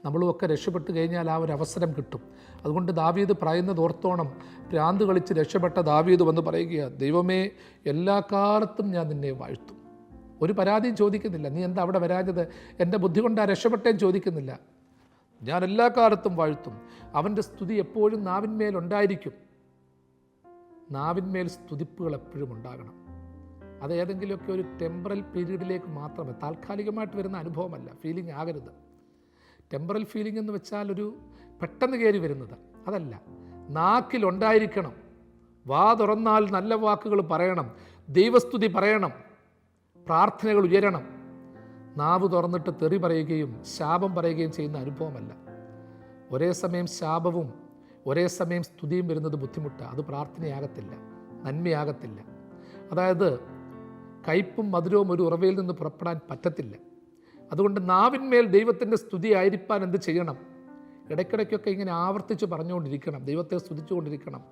നമ്മളുമൊക്കെ രക്ഷപ്പെട്ട് കഴിഞ്ഞാൽ ആ ഒരു അവസരം കിട്ടും. അതുകൊണ്ട് ദാവീദ് പറയുന്നത് ഓർത്തോണം. ഭ്രാന്ത് കളിച്ച് രക്ഷപ്പെട്ട ദാവീദ് വന്ന് പറയുക, ദൈവമേ, എല്ലാ കാലത്തും ഞാൻ നിന്നെ വാഴ്ത്തും. ഒരു പരാതിയും ചോദിക്കുന്നില്ല. നീ എന്താ അവിടെ വരാഞ്ഞത്, എൻ്റെ ബുദ്ധി കൊണ്ടാ രക്ഷപ്പെട്ടേന്ന് ചോദിക്കുന്നില്ല. ഞാൻ എല്ലാ കാലത്തും വാഴ്ത്തും. അവൻ്റെ സ്തുതി എപ്പോഴും നാവിന്മേലുണ്ടായിരിക്കും. നാവിന്മേൽ സ്തുതിപ്പുകൾ എപ്പോഴും ഉണ്ടാകണം. അത് ഏതെങ്കിലുമൊക്കെ ഒരു ടെമ്പറൽ പീരീഡിലേക്ക് മാത്രമേ, താൽക്കാലികമായിട്ട് വരുന്ന അനുഭവമല്ല, ഫീലിംഗ് ആകരുത്. ടെമ്പറൽ ഫീലിംഗ് എന്ന് വെച്ചാൽ ഒരു പെട്ടെന്ന് കയറി വരുന്നത് അതല്ല. നാക്കിലുണ്ടായിരിക്കണം. വാ തുറന്നാൽ നല്ല വാക്കുകൾ പറയണം, ദൈവസ്തുതി പറയണം, പ്രാർത്ഥനകൾ ഉയരണം. നാവ് തുറന്നിട്ട് തെറി പറയുകയും ശാപം പറയുകയും ചെയ്യുന്ന അനുഭവമല്ല. ഒരേ സമയം ശാപവും ഒരേ സമയം സ്തുതിയും വരുന്നത് ബുദ്ധിമുട്ടാണ്. അത് പ്രാർത്ഥനയാകത്തില്ല, നന്മയാകത്തില്ല. അതായത് കയ്പും മധുരവും ഒരു ഉറവയിൽ നിന്ന് പുറപ്പെടാൻ പറ്റത്തില്ല. അതുകൊണ്ട് നാവിന്മേൽ ദൈവത്തിൻ്റെ സ്തുതി ആയിരിക്കാൻ എന്ത് ചെയ്യണം? ഇടയ്ക്കിടയ്ക്കൊക്കെ ഇങ്ങനെ ആവർത്തിച്ച് പറഞ്ഞുകൊണ്ടിരിക്കണം, ദൈവത്തെ സ്തുതിച്ചുകൊണ്ടിരിക്കണം.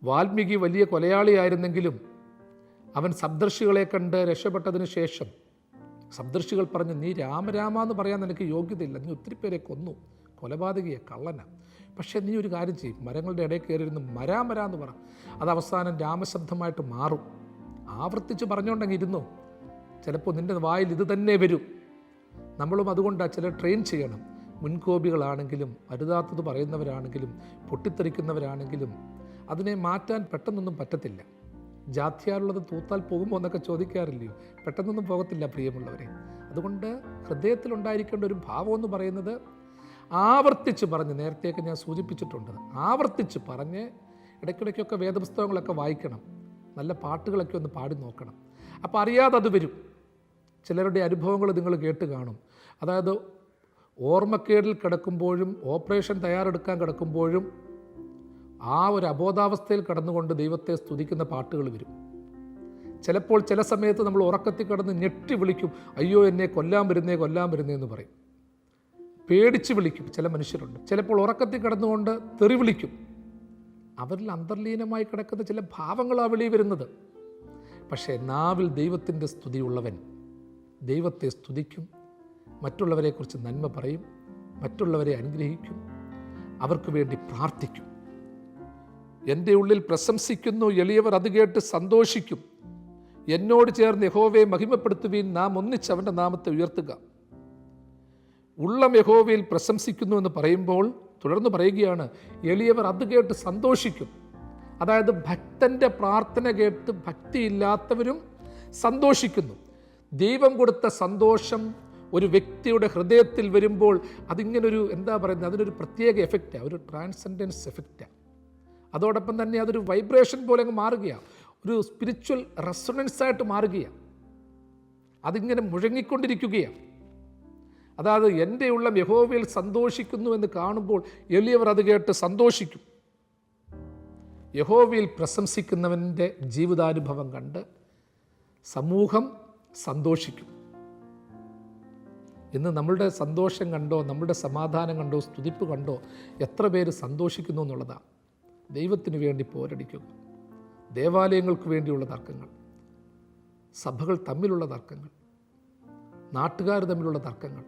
വാൽമീകി വലിയ കൊലയാളിയായിരുന്നെങ്കിലും അവൻ സപ്തർഷികളെ കണ്ട് രക്ഷപ്പെട്ടതിന് ശേഷം സപ്തർഷികൾ പറഞ്ഞു, നീ രാമരാമ എന്ന് പറയാൻ നിനക്ക് യോഗ്യതയില്ല, നീ ഒത്തിരി പേരെ കൊന്നു, കൊലപാതകിയെ, കള്ളന. പക്ഷേ നീ ഒരു കാര്യം ചെയ്യും, മരങ്ങളുടെ ഇടയിൽ കയറിയിരുന്ന് മരാമര എന്ന് പറ. അത് അവസാനം രാമശബ്ദമായിട്ട് മാറും. ആവർത്തിച്ച് പറഞ്ഞുകൊണ്ടെങ്കിൽ ഇരുന്നോ, ചിലപ്പോൾ നിൻ്റെ വായിൽ ഇത് തന്നെ വരും. നമ്മളും അതുകൊണ്ടാണ് ചില ട്രെയിൻ ചെയ്യണം. മുൻകോപികളാണെങ്കിലും അരുതാത്തത് പറയുന്നവരാണെങ്കിലും പൊട്ടിത്തെറിക്കുന്നവരാണെങ്കിലും അതിനെ മാറ്റാൻ പെട്ടെന്നൊന്നും പറ്റത്തില്ല. ജാത്യാലുള്ളത് തൂത്താൽ പോകുമ്പോൾ എന്നൊക്കെ ചോദിക്കാറില്ലയോ? പെട്ടെന്നൊന്നും പോകത്തില്ല പ്രിയമുള്ളവരെ. അതുകൊണ്ട് ഹൃദയത്തിലുണ്ടായിരിക്കേണ്ട ഒരു ഭാവം എന്ന് പറയുന്നത് ആവർത്തിച്ച് പറഞ്ഞ്, നേരത്തെയൊക്കെ ഞാൻ സൂചിപ്പിച്ചിട്ടുണ്ട്, ആവർത്തിച്ച് പറഞ്ഞ് ഇടയ്ക്കിടയ്ക്കൊക്കെ വേദപുസ്തകങ്ങളൊക്കെ വായിക്കണം, നല്ല പാട്ടുകളൊക്കെ ഒന്ന് പാടി നോക്കണം. അപ്പോൾ അറിയാതെ അത് വരും. ചിലരുടെ അനുഭവങ്ങൾ നിങ്ങൾ കേട്ട് കാണും. അതായത് ഓർമ്മക്കേടിൽ കിടക്കുമ്പോഴും ഓപ്പറേഷൻ തയ്യാറെടുക്കാൻ കിടക്കുമ്പോഴും ആ ഒരു അബോധാവസ്ഥയിൽ കടന്നുകൊണ്ട് ദൈവത്തെ സ്തുതിക്കുന്ന പാട്ടുകൾ വരും. ചിലപ്പോൾ ചില സമയത്ത് നമ്മൾ ഉറക്കത്തിൽ കിടന്ന് ഞെട്ടി വിളിക്കും, അയ്യോ എന്നെ കൊല്ലാൻ വരുന്നേ എന്ന് പറയും. പേടിച്ച് വിളിക്കും ചില മനുഷ്യരുണ്ട്. ചിലപ്പോൾ ഉറക്കത്തിൽ കിടന്നുകൊണ്ട് തെറി വിളിക്കും. അവരിൽ അന്തർലീനമായി കിടക്കുന്ന ചില ഭാവങ്ങളാണ് വെളി വരുന്നത്. പക്ഷേ നാവിൽ ദൈവത്തിൻ്റെ സ്തുതിയുള്ളവൻ ദൈവത്തെ സ്തുതിക്കും, മറ്റുള്ളവരെക്കുറിച്ച് നന്മ പറയും, മറ്റുള്ളവരെ അനുഗ്രഹിക്കും, അവർക്ക് വേണ്ടി പ്രാർത്ഥിക്കും. എൻ്റെ ഉള്ളിൽ പ്രശംസിക്കുന്നു, എളിയവർ അത് കേട്ട് സന്തോഷിക്കും. എന്നോട് ചേർന്ന് യഹോവയെ മഹിമപ്പെടുത്തുവീൻ, നാം ഒന്നിച്ച് അവൻ്റെ നാമത്തെ ഉയർത്തുക. ഉള്ളം യഹോവയിൽ പ്രശംസിക്കുന്നു എന്ന് പറയുമ്പോൾ തുടർന്ന് പറയുകയാണ്, എളിയവർ അത് കേട്ട് സന്തോഷിക്കും. അതായത് ഭക്തൻ്റെ പ്രാർത്ഥന കേട്ട് ഭക്തിയില്ലാത്തവരും സന്തോഷിക്കുന്നു. ദൈവം കൊടുത്ത സന്തോഷം ഒരു വ്യക്തിയുടെ ഹൃദയത്തിൽ വരുമ്പോൾ അതിങ്ങനൊരു എന്താ പറയുന്നത്, അതിനൊരു പ്രത്യേക എഫക്റ്റാണ്, ഒരു ട്രാൻസെൻഡൻസ് എഫക്റ്റാണ്. അതോടൊപ്പം തന്നെ അതൊരു വൈബ്രേഷൻ പോലെ അങ്ങ് മാറുകയാണ്, ഒരു സ്പിരിച്വൽ റെസൊണൻസ് ആയിട്ട് മാറുകയാണ്. അതിങ്ങനെ മുഴങ്ങിക്കൊണ്ടിരിക്കുകയാണ്. അതായത് എൻ്റെ ഉള്ളം യഹോവയിൽ സന്തോഷിക്കുന്നു എന്ന് കാണുമ്പോൾ എളിയവർ അത് കേട്ട് സന്തോഷിക്കും. യഹോവയിൽ പ്രശംസിക്കുന്നവൻ്റെ ജീവിതാനുഭവം കണ്ട് സമൂഹം സന്തോഷിക്കും. ഇന്ന് നമ്മളുടെ സന്തോഷം കണ്ടോ, നമ്മളുടെ സമാധാനം കണ്ടോ, സ്തുതിപ്പ് കണ്ടോ എത്ര പേര് സന്തോഷിക്കുന്നു എന്നുള്ളതാണ്. ദൈവത്തിന് വേണ്ടി പോരടിക്കുക, ദേവാലയങ്ങൾക്ക് വേണ്ടിയുള്ള തർക്കങ്ങൾ, സഭകൾ തമ്മിലുള്ള തർക്കങ്ങൾ, നാട്ടുകാർ തമ്മിലുള്ള തർക്കങ്ങൾ,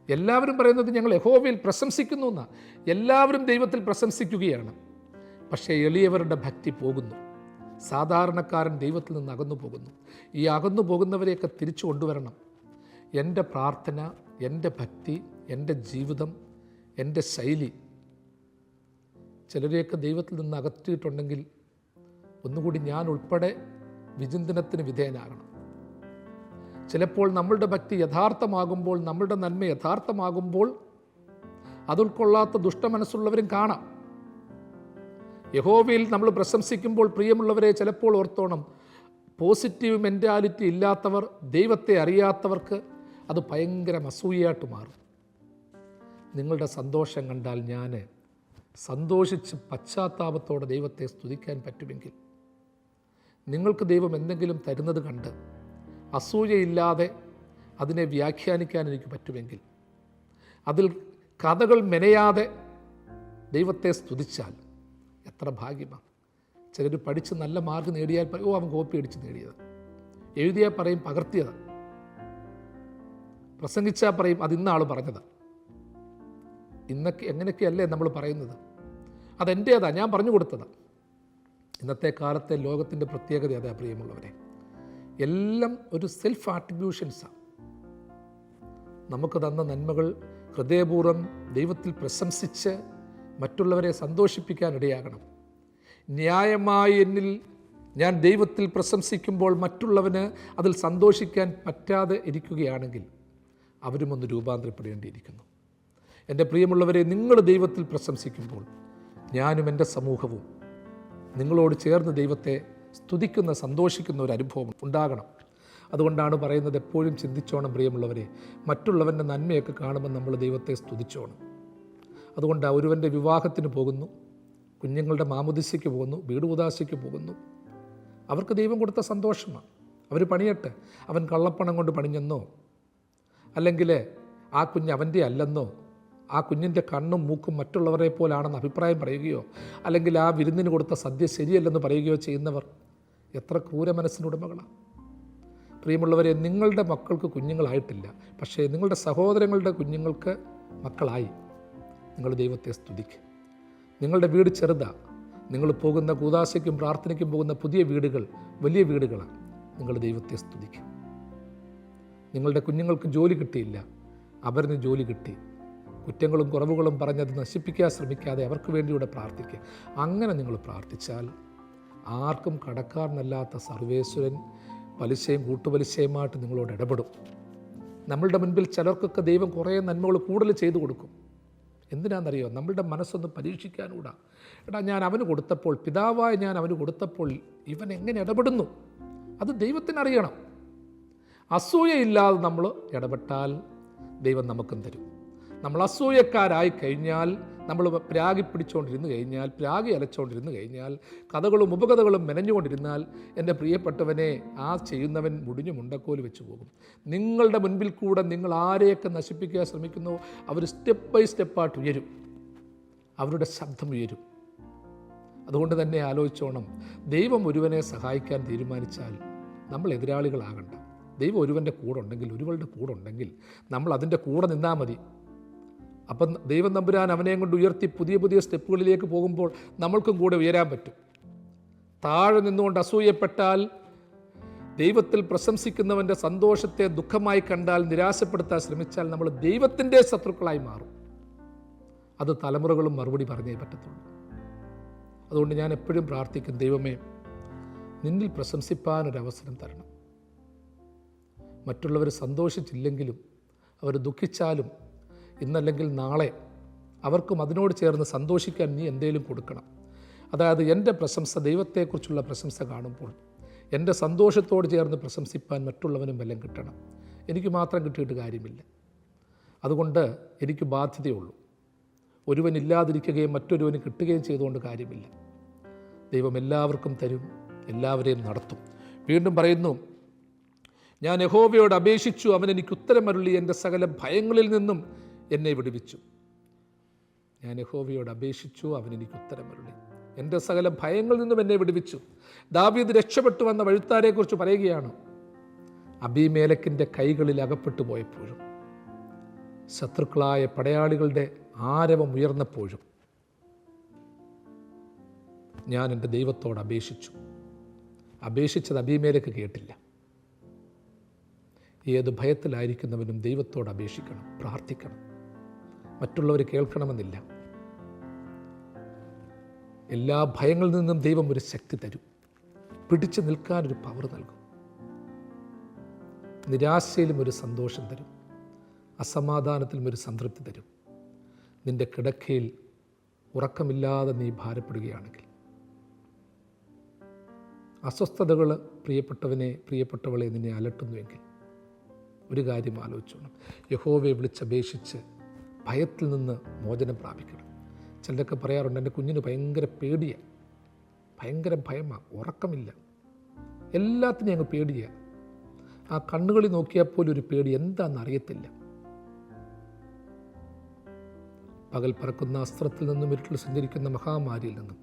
എല്ലാവരും പറയുന്നത് ഞങ്ങൾ യഹോവയിൽ പ്രശംസിക്കുന്നു എന്നാണ്. എല്ലാവരും ദൈവത്തിൽ പ്രശംസിക്കുകയാണ്. പക്ഷേ എളിയവരുടെ ഭക്തി പോകുന്നു. സാധാരണക്കാരൻ ദൈവത്തിൽ നിന്ന് അകന്നു പോകുന്നു. ഈ അകന്നു പോകുന്നവരെയൊക്കെ തിരിച്ചു കൊണ്ടുവരണം. എൻ്റെ പ്രാർത്ഥന, എൻ്റെ ഭക്തി, എൻ്റെ ജീവിതം, എൻ്റെ ശൈലി ചിലരെയൊക്കെ ദൈവത്തിൽ നിന്ന് അകറ്റിയിട്ടുണ്ടെങ്കിൽ ഒന്നുകൂടി ഞാൻ ഉൾപ്പെടെ വിചിന്തനത്തിന് വിധേയനാകണം. ചിലപ്പോൾ നമ്മളുടെ ഭക്തി യഥാർത്ഥമാകുമ്പോൾ, നമ്മളുടെ നന്മ യഥാർത്ഥമാകുമ്പോൾ അത് ഉൾക്കൊള്ളാത്ത ദുഷ്ടമനസ്സുള്ളവരും കാണാം. യഹോവയിൽ നമ്മൾ പ്രശംസിക്കുമ്പോൾ പ്രിയമുള്ളവരെ, ചിലപ്പോൾ ഓർത്തോണം, പോസിറ്റീവ് മെൻറ്റാലിറ്റി ഇല്ലാത്തവർ, ദൈവത്തെ അറിയാത്തവർക്ക് അത് ഭയങ്കര അസൂയയായിട്ട് മാറും. നിങ്ങളുടെ സന്തോഷം കണ്ടാൽ ഞാൻ സന്തോഷിച്ച് പശ്ചാത്താപത്തോടെ ദൈവത്തെ സ്തുതിക്കാൻ പറ്റുമെങ്കിൽ, നിങ്ങൾക്ക് ദൈവം എന്തെങ്കിലും തരുന്നത് കണ്ട് അസൂയയില്ലാതെ അതിനെ വ്യാഖ്യാനിക്കാൻ എനിക്ക് പറ്റുമെങ്കിൽ, അതിൽ കഥകൾ മെനയാതെ ദൈവത്തെ സ്തുതിച്ചാൽ എത്ര ഭാഗ്യമാണ്. ചിലർ പഠിച്ച് നല്ല മാർക്ക് നേടിയാൽ പറയും, അവൻ കോപ്പി അടിച്ച് നേടിയത്. എഴുതിയാൽ പറയും പകർത്തിയത്. പ്രസംഗിച്ചാൽ പറയും അത് ഇന്ന ആൾ പറഞ്ഞത്. എങ്ങനെയൊക്കെയല്ലേ നമ്മൾ പറയുന്നത്? അതെൻ്റേതാ, ഞാൻ പറഞ്ഞു കൊടുത്തതാണ്. ഇന്നത്തെ കാലത്തെ ലോകത്തിൻ്റെ പ്രത്യേകത അതാ പ്രിയമുള്ളവരെ. എല്ലാം ഒരു സെൽഫ് ആട്രിബ്യൂഷൻസാണ്. നമുക്ക് തന്ന നന്മകൾ ഹൃദയപൂർവ്വം ദൈവത്തിൽ പ്രശംസിച്ച് മറ്റുള്ളവരെ സന്തോഷിപ്പിക്കാൻ ഇടയാകണം. ന്യായമായി എന്നിൽ ഞാൻ ദൈവത്തിൽ പ്രശംസിക്കുമ്പോൾ മറ്റുള്ളവന് അതിൽ സന്തോഷിക്കാൻ പറ്റാതെ ഇരിക്കുകയാണെങ്കിൽ അവരും ഒന്ന് രൂപാന്തരപ്പെടേണ്ടിയിരിക്കുന്നു. എൻ്റെ പ്രിയമുള്ളവരെ, നിങ്ങൾ ദൈവത്തിൽ പ്രശംസിക്കുമ്പോൾ ഞാനും എൻ്റെ സമൂഹവും നിങ്ങളോട് ചേർന്ന് ദൈവത്തെ സ്തുതിക്കുന്ന, സന്തോഷിക്കുന്ന ഒരു അനുഭവം ഉണ്ടാകണം. അതുകൊണ്ടാണ് പറയുന്നത്, എപ്പോഴും ചിന്തിച്ചോണം പ്രിയമുള്ളവരെ, മറ്റുള്ളവൻ്റെ നന്മയൊക്കെ കാണുമ്പോൾ നമ്മൾ ദൈവത്തെ സ്തുതിച്ചോണം. അതുകൊണ്ടാണ് ഒരുവൻ്റെ വിവാഹത്തിന് പോകുന്നു, കുഞ്ഞുങ്ങളുടെ മാമുദിശയ്ക്ക് പോകുന്നു, വീട് ഉദാശയ്ക്ക് പോകുന്നു. അവർക്ക് ദൈവം കൊടുത്ത സന്തോഷമാണ്. അവർ പണിയട്ടെ. അവൻ കള്ളപ്പണം കൊണ്ട് പണിഞ്ഞെന്നോ, അല്ലെങ്കിൽ ആ കുഞ്ഞ് അവൻ്റെ അല്ലെന്നോ, ആ കുഞ്ഞിൻ്റെ കണ്ണും മൂക്കും മറ്റുള്ളവരെ പോലാണെന്ന് അഭിപ്രായം പറയുകയോ, അല്ലെങ്കിൽ ആ വിരുന്നിന് കൊടുത്ത സദ്യ ശരിയല്ലെന്ന് പറയുകയോ ചെയ്യുന്നവർ എത്ര ക്രൂര മനസ്സിനുടമകളാണ്. പ്രിയമുള്ളവരെ, നിങ്ങളുടെ മക്കൾക്ക് കുഞ്ഞുങ്ങളായിട്ടില്ല, പക്ഷേ നിങ്ങളുടെ സഹോദരങ്ങളുടെ കുഞ്ഞുങ്ങൾക്ക് മക്കളായി. നിങ്ങൾ ദൈവത്തെ സ്തുതിക്കുക. നിങ്ങളുടെ വീട് ചെറുതാണ്. നിങ്ങൾ പോകുന്ന കൂദാശയ്ക്കും പ്രാർത്ഥനയ്ക്കും പോകുന്ന പുതിയ വീടുകൾ വലിയ വീടുകളാണ്. നിങ്ങൾ ദൈവത്തെ സ്തുതിക്കുക. നിങ്ങളുടെ കുഞ്ഞുങ്ങൾക്ക് ജോലി കിട്ടിയില്ല, അവരിന് ജോലി കിട്ടി. കുറ്റങ്ങളും കുറവുകളും പറഞ്ഞത് നശിപ്പിക്കാൻ ശ്രമിക്കാതെ അവർക്ക് വേണ്ടിയൂടെ പ്രാർത്ഥിക്കുക. അങ്ങനെ നിങ്ങൾ പ്രാർത്ഥിച്ചാൽ ആർക്കും കടക്കാരനല്ലാത്ത സർവേശ്വരൻ പലിശയും കൂട്ടുപലിശയുമായിട്ട് നിങ്ങളോട് ഇടപെടും. നമ്മളുടെ മുൻപിൽ ചിലർക്കൊക്കെ ദൈവം കുറേ നന്മകൾ കൂടുതൽ ചെയ്തു കൊടുക്കും. എന്തിനാണെന്നറിയോ? നമ്മളുടെ മനസ്സൊന്ന് പരീക്ഷിക്കാനൂടാ. ഞാൻ അവന് കൊടുത്തപ്പോൾ, പിതാവായ ഞാൻ അവന് കൊടുത്തപ്പോൾ ഇവൻ എങ്ങനെ ഇടപെടുന്നു, അത് ദൈവത്തിനറിയണം. അസൂയയില്ലാതെ നമ്മൾ ഇടപെട്ടാൽ ദൈവം നമുക്കും തരും. നമ്മൾ അസൂയക്കാരായി കഴിഞ്ഞാൽ, നമ്മൾ പ്രാഗി പിടിച്ചുകൊണ്ടിരുന്നു കഴിഞ്ഞാൽ, പ്രാഗി അലച്ചുകൊണ്ടിരുന്നു കഴിഞ്ഞാൽ, കഥകളും ഉപകഥകളും മെനഞ്ഞുകൊണ്ടിരുന്നാൽ, എൻ്റെ പ്രിയപ്പെട്ടവനെ, ആ ചെയ്യുന്നവൻ മുടിഞ്ഞു മുണ്ടക്കോല് വെച്ച് പോകും. നിങ്ങളുടെ മുൻപിൽ കൂടെ നിങ്ങൾ ആരെയൊക്കെ നശിപ്പിക്കാൻ ശ്രമിക്കുന്നു, അവർ സ്റ്റെപ്പ് ബൈ സ്റ്റെപ്പായിട്ട് ഉയരും. അവരുടെ ശബ്ദം ഉയരും. അതുകൊണ്ട് തന്നെ ആലോചിച്ചോണം, ദൈവം ഒരുവനെ സഹായിക്കാൻ തീരുമാനിച്ചാൽ നമ്മൾ എതിരാളികളാകണ്ട. ദൈവം ഒരുവൻ്റെ കൂടെ ഉണ്ടെങ്കിൽ, ഒരുവളുടെ കൂടെ ഉണ്ടെങ്കിൽ നമ്മൾ അതിൻ്റെ കൂടെ നിന്നാൽ മതി. അപ്പം ദൈവം തമ്പുരാൻ അവനെയും കൊണ്ട് ഉയർത്തി പുതിയ പുതിയ സ്റ്റെപ്പുകളിലേക്ക് പോകുമ്പോൾ നമ്മൾക്കും കൂടെ ഉയരാൻ പറ്റും. താഴെ നിന്നുകൊണ്ട് അസൂയപ്പെട്ടാൽ, ദൈവത്തിൽ പ്രശംസിക്കുന്നവൻ്റെ സന്തോഷത്തെ ദുഃഖമായി കണ്ടാൽ, നിരാശപ്പെടുത്താൻ ശ്രമിച്ചാൽ നമ്മൾ ദൈവത്തിൻ്റെ ശത്രുക്കളായി മാറും. അത് തലമുറകളും മറുപടി പറഞ്ഞേ പറ്റത്തുള്ളൂ. അതുകൊണ്ട് ഞാൻ എപ്പോഴും പ്രാർത്ഥിക്കും, ദൈവമേ, നിന്നിൽ പ്രശംസിപ്പാനൊരവസരം തരണം. മറ്റുള്ളവർ സന്തോഷിച്ചില്ലെങ്കിലും, അവർ ദുഃഖിച്ചാലും, ഇന്നല്ലെങ്കിൽ നാളെ അവർക്കും അതിനോട് ചേർന്ന് സന്തോഷിക്കാൻ നീ എന്തേലും കൊടുക്കണം. അതായത് എൻ്റെ പ്രശംസ, ദൈവത്തെക്കുറിച്ചുള്ള പ്രശംസ കാണുമ്പോൾ എൻ്റെ സന്തോഷത്തോട് ചേർന്ന് പ്രശംസിപ്പാൻ മറ്റുള്ളവനും വല്ലതും കിട്ടണം. എനിക്ക് മാത്രം കിട്ടിയിട്ട് കാര്യമില്ല. അതുകൊണ്ട് എനിക്ക് ബാധ്യതയുള്ളൂ. ഒരുവൻ ഇല്ലാതിരിക്കുകയും മറ്റൊരുവന് കിട്ടുകയും ചെയ്തുകൊണ്ട് കാര്യമില്ല. ദൈവം എല്ലാവർക്കും തരും, എല്ലാവരെയും നടത്തും. വീണ്ടും പറയുന്നു, ഞാൻ യഹോവയോട് അപേക്ഷിച്ചു, അവൻ എനിക്ക് ഉത്തരമരുളി, എൻ്റെ സകല ഭയങ്ങളിൽ നിന്നും എന്നെ വിടുവിച്ചു. ഞാൻ യഹോവയോട് അപേക്ഷിച്ചു, അവൻ എനിക്ക് ഉത്തരമരുളി, എൻ്റെ സകല ഭയങ്ങളിൽ നിന്നും എന്നെ വിടുവിച്ചു. ദാവീദ് രക്ഷപ്പെട്ടു വന്ന വഴുത്താരെക്കുറിച്ച് പറയുകയാണ്. അബീമേലെക്കിൻ്റെ കൈകളിൽ അകപ്പെട്ടു പോയപ്പോഴും, ശത്രുക്കളായ പടയാളികളുടെ ആരവം ഉയർന്നപ്പോഴും ഞാൻ എൻ്റെ ദൈവത്തോട് അപേക്ഷിച്ചു. അപേക്ഷിച്ചത് അബീമേലെക്ക് കേട്ടില്ല. ഏത് ഭയത്തിലായിരിക്കുന്നവനും ദൈവത്തോട് അപേക്ഷിക്കണം, പ്രാർത്ഥിക്കണം. മറ്റുള്ളവർ കേൾക്കണമെന്നില്ല. എല്ലാ ഭയങ്ങളിൽ നിന്നും ദൈവം ഒരു ശക്തി തരും, പിടിച്ചു നിൽക്കാനൊരു പവർ നൽകും. നിരാശയിലും ഒരു സന്തോഷം തരും, അസമാധാനത്തിലും ഒരു സംതൃപ്തി തരും. നിൻ്റെ കിടക്കയിൽ ഉറക്കമില്ലാതെ നീ ഭാരപ്പെടുകയാണെങ്കിൽ, അസ്വസ്ഥതകൾ പ്രിയപ്പെട്ടവളെ നിന്നെ അലട്ടുന്നുവെങ്കിൽ ഒരു കാര്യം ആലോചിച്ചോണം. യഹോവയെ വിളിച്ചപേക്ഷിച്ച് ഭയത്തിൽ നിന്ന് മോചനം പ്രാപിക്കണം. ചിലരൊക്കെ പറയാറുണ്ട്, എൻ്റെ കുഞ്ഞിന് ഭയങ്കര പേടിയാണ്, ഭയങ്കര ഭയമാണ്, ഉറക്കമില്ല, എല്ലാത്തിനും അങ്ങ് പേടിയാണ്. ആ കണ്ണുകളിൽ നോക്കിയാൽ പോലും ഒരു പേടി, എന്താണെന്ന് അറിയത്തില്ല. പകൽ പറക്കുന്ന അസ്ത്രത്തിൽ നിന്നും ഇരുട്ടിൽ സഞ്ചരിക്കുന്ന മഹാമാരിയിൽ നിന്നും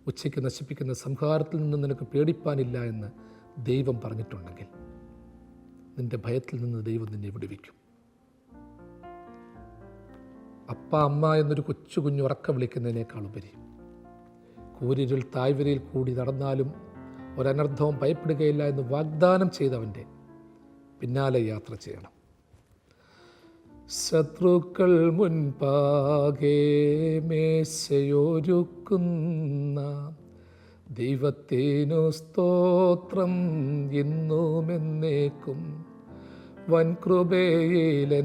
ഉച്ചയ്ക്ക് നശിപ്പിക്കുന്ന സംഹാരത്തിൽ നിന്നും നിനക്ക് പേടിപ്പാനില്ല എന്ന് ദൈവം പറഞ്ഞിട്ടുണ്ടെങ്കിൽ നിൻ്റെ ഭയത്തിൽ നിന്ന് ദൈവം നിന്നെ വിടുവിക്കും. അപ്പ അമ്മ എന്നൊരു കൊച്ചു കുഞ്ഞ് ഉറക്കം വിളിക്കുന്നതിനേക്കാളുപരി കൂരിരുൾ തായ്വരയിൽ കൂടി നടന്നാലും ഒരനർത്ഥവും ഭയപ്പെടുകയില്ല എന്ന് വാഗ്ദാനം ചെയ്തവൻ്റെ പിന്നാലെ യാത്ര ചെയ്യണം. ശത്രുക്കൾ മുൻപാകെ മേശയൊരുക്കുന്ന ദൈവത്തിനു സ്തോത്രം ഇന്നുമെന്നേക്കും. വൻകൃപയിലെന്നെ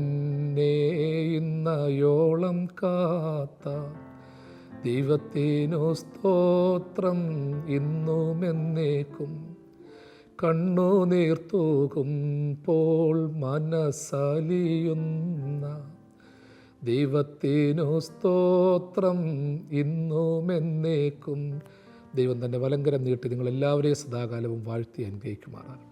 ഇന്നയോളം കാത്ത ദൈവത്തിനു സ്തോത്രം ഇന്നുമെന്നേക്കും. കണ്ണുനീർ തൂകുമ്പോൾ മനസ്സലിയുന്ന ദൈവത്തിനു സ്തോത്രം ഇന്നുമെന്നേക്കും. ദൈവം തൻ്റെ വലങ്കരം നീട്ടി നിങ്ങളെല്ലാവരെയും സദാകാലവും വാഴ്ത്തി അനുഗ്രഹിക്കുമാറാണ്.